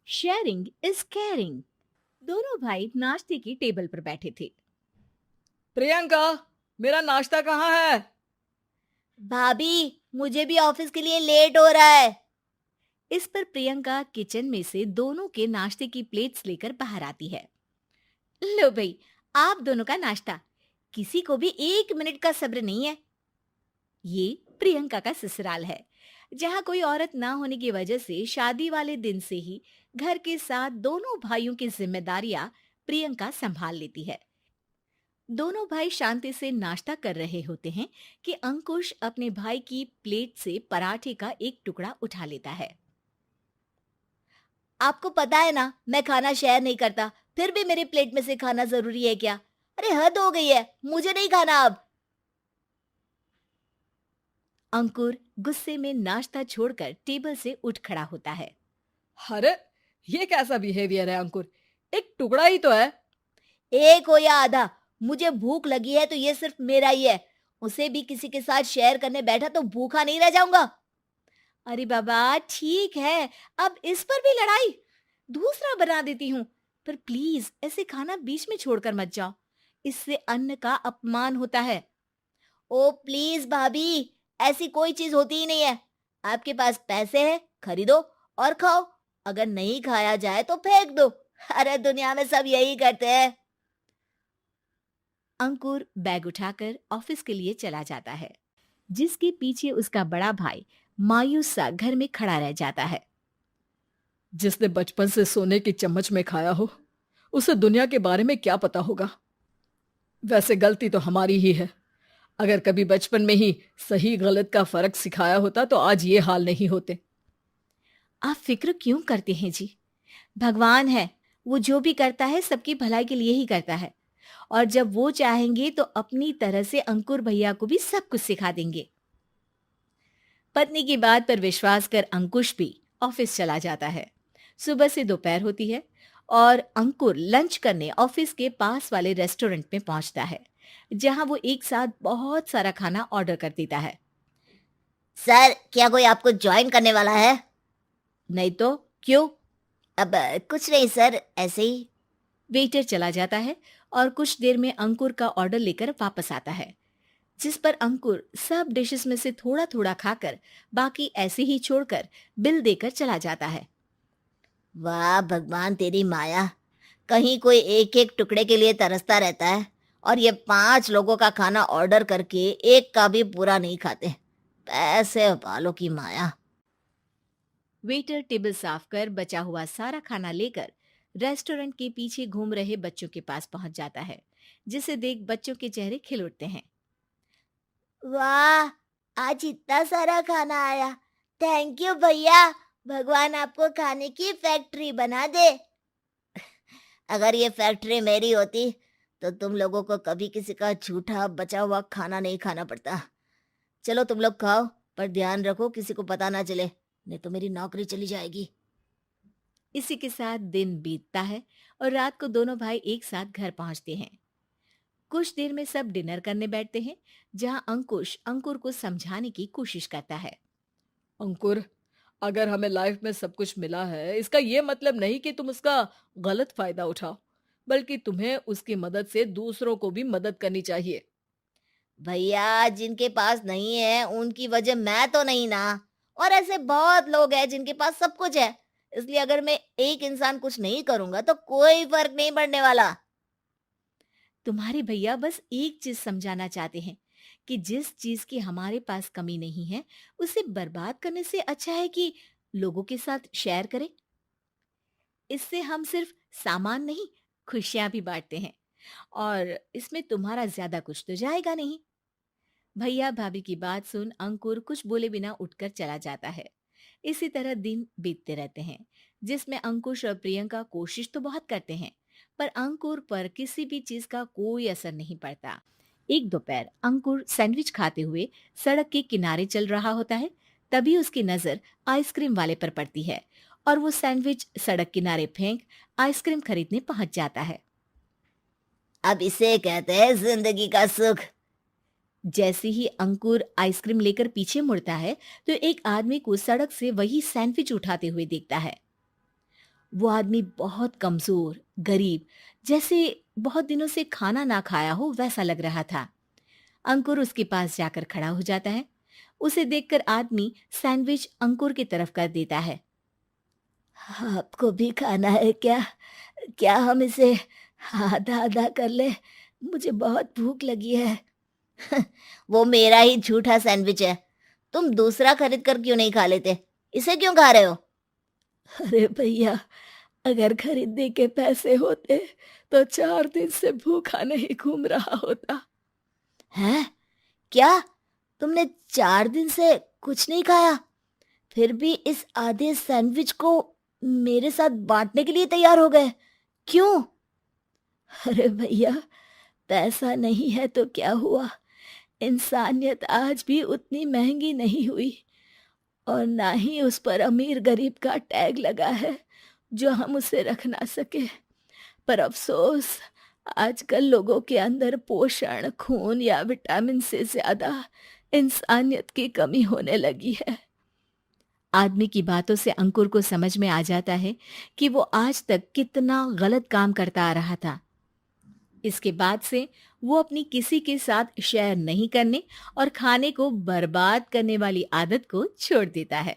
Sharing is caring. दोनों भाई नाश्ते की टेबल पर बैठे थे। प्रियंका, मेरा नाश्ता कहाँ है? भाभी, मुझे भी ऑफिस के लिए लेट हो रहा है। इस पर प्रियंका किचन में से दोनों के नाश्ते की प्लेट्स लेकर बाहर आती है। लो भाई, आप दोनों का नाश्ता। किसी को भी 1 मिनट का सब्र नहीं है। ये प्रियंका का ससुराल है, जहाँ कोई औरत ना होने की वजह से शादी वाले दिन से ही घर के साथ दोनों भाइयों की जिम्मेदारियां प्रियंका संभाल लेती है। दोनों भाई शांति से नाश्ता कर रहे होते हैं कि अंकुश अपने भाई की प्लेट से पराठे का एक टुकड़ा उठा लेता है। आपको पता है ना, मैं खाना शेयर नहीं करता, फिर भी मेरी प्लेट में से खाना जरूरी है क्या? अरे हद हो गई है, मुझे नहीं खाना अब। अंकुर गुस्से में नाश्ता छोड़कर टेबल से उठ खड़ा होता है। अरे, ये कैसा बिहेवियर है अंकुर? एक टुकड़ा ही तो है। एक हो या आधा, मुझे भूख लगी है तो ये सिर्फ मेरा ही है। उसे भी किसी के साथ शेयर करने बैठा तो भूखा नहीं रह जाऊंगा। अरे बाबा ठीक है, अब इस पर भी लड़ाई। दूसरा बना देती हूँ, पर प्लीज ऐसे खाना बीच में छोड़कर मत जाओ। इससे अन्न का अपमान होता है। ओ प्लीज भाभी, ऐसी कोई चीज होती ही नहीं है। आपके पास पैसे हैं, खरीदो और खाओ। अगर नहीं खाया जाए तो फेंक दो। अरे दुनिया में सब यही करते हैं। अंकुर बैग उठाकर ऑफिस के लिए चला जाता है, जिसके पीछे उसका बड़ा भाई मायूस सा घर में खड़ा रह जाता है। जिसने बचपन से सोने की चम्मच में खाया हो, उसे दुनिया के बारे में क्या पता होगा। वैसे गलती तो हमारी ही है। अगर कभी बचपन में ही सही गलत का फर्क सिखाया होता तो आज ये हाल नहीं होते। आप फिक्र क्यों करते हैं जी? भगवान है, वो जो भी करता है सबकी भलाई के लिए ही करता है। और जब वो चाहेंगे तो अपनी तरह से अंकुर भैया को भी सब कुछ सिखा देंगे। पत्नी की बात पर विश्वास कर अंकुश भी ऑफिस चला जाता है। सुबह से दोपहर होती है और अंकुर लंच करने ऑफिस के पास वाले रेस्टोरेंट में पहुंचता है, जहां वो एक साथ बहुत सारा खाना ऑर्डर कर देता है। सर, क्या कोई आपको ज्वाइन करने वाला है? नहीं तो क्यों? अब कुछ नहीं सर, ऐसे ही। वेटर चला जाता है और कुछ देर में अंकुर का ऑर्डर लेकर वापस आता है, जिस पर अंकुर सब डिशेस में से थोड़ा थोड़ा खाकर बाकी ऐसे ही छोड़कर बिल देकर चला जाता है। वाह भगवान, तेरी माया। कहीं कोई एक एक टुकड़े के लिए तरसता रहता है और ये 5 लोगों का खाना ऑर्डर करके एक का भी पूरा नहीं खाते। पैसे वालों की माया। वेटर टेबल साफ कर बचा हुआ सारा खाना लेकर रेस्टोरेंट के पीछे घूम रहे बच्चों के पास पहुंच जाता है, जिसे देख बच्चों के चेहरे खिल उठते हैं। वाह, आज इतना सारा खाना आया। थैंक यू भैया। भगवान आपको खाने की फैक्ट्री बना दे। अगर ये फैक्ट्री मेरी होती तो तुम लोगों को कभी किसी का झूठा बचा हुआ खाना नहीं खाना पड़ता। चलो तुम लोग खाओ, पर ध्यान रखो किसी को पता ना चले, नहीं तो मेरी नौकरी चली जाएगी। इसी के साथ दिन बीतता है और रात को दोनों भाई एक साथ घर पहुंचते हैं। कुछ देर में सब डिनर करने बैठते हैं, जहां अंकुश अंकुर को समझाने की कोशिश करता है। अंकुर, अगर हमें लाइफ में सब कुछ मिला है, इसका ये मतलब नहीं कि तुम उसका गलत फायदा उठाओ, बल्कि तुम्हें उसकी मदद से दूसरों को भी मदद करनी चाहिए। भैया, जिनके पास नहीं है उनकी वजह मैं तो नहीं ना। और ऐसे बहुत लोग हैं जिनके पास सब कुछ है। इसलिए अगर मैं एक इंसान कुछ नहीं करूंगा तो कोई फर्क नहीं पड़ने वाला। तुम्हारे भैया बस एक चीज समझाना चाहते हैं कि जिस चीज की हमारे पास कमी नहीं है, उसे बर्बाद करने से अच्छा है कि लोगों के साथ शेयर करें। इससे हम सिर्फ सामान नहीं, खुशियां भी बांटते हैं, और इसमें तुम्हारा ज्यादा कुछ तो जाएगा नहीं। भैया भाभी की बात सुन अंकुर कुछ बोले बिना उठकर चला जाता है। इसी तरह दिन बीतते रहते हैं, जिसमें अंकुश और प्रियंका कोशिश तो बहुत करते हैं, पर अंकुर पर किसी भी चीज का कोई असर नहीं पड़ता। एक दोपहर अंकुर सैंडविच खाते हुए सड़क के किनारे चल रहा होता है। तभी उसकी नजर आइसक्रीम वाले पर पड़ती है और वो सैंडविच सड़क किनारे फेंक आइसक्रीम खरीदने पहुंच जाता है। अब इसे कहते हैं जिंदगी का सुख। जैसे ही अंकुर आइसक्रीम लेकर पीछे मुड़ता है, तो एक आदमी को सड़क से वही सैंडविच उठाते हुए देखता है। वो आदमी बहुत कमजोर, गरीब, जैसे बहुत दिनों से खाना ना खाया हो वैसा लग रहा था। अंकुर उसके पास जाकर खड़ा हो जाता है। उसे देखकर आदमी सैंडविच अंकुर की तरफ कर देता है। आपको भी खाना है क्या? क्या हम इसे आधा आधा कर ले? मुझे बहुत भूख लगी है। वो मेरा ही झूठा सैंडविच है। तुम दूसरा खरीद कर क्यों नहीं खा लेते? इसे क्यों खा रहे हो? अरे भैया, अगर खरीदने के पैसे होते तो 4 दिन से भूखा नहीं घूम रहा होता। हैं? क्या? तुमने 4 दिन से कुछ नहीं खाया? फिर भी इस आधे सैंडविच को मेरे साथ बांटने के लिए तैयार हो गए? क्यों? अरे भैया, पैसा नहीं है तो क्या हुआ, इंसानियत आज भी उतनी महंगी नहीं हुई, और ना ही उस पर अमीर गरीब का टैग लगा है जो हम उसे रख ना सके। पर अफसोस, आजकल लोगों के अंदर पोषण, खून या विटामिन से ज्यादा इंसानियत की कमी होने लगी है। आदमी की बातों से अंकुर को समझ में आ जाता है कि वो आज तक कितना गलत काम करता आ रहा था। इसके बाद से वो अपनी किसी के साथ शेयर नहीं करने और खाने को बर्बाद करने वाली आदत को छोड़ देता है।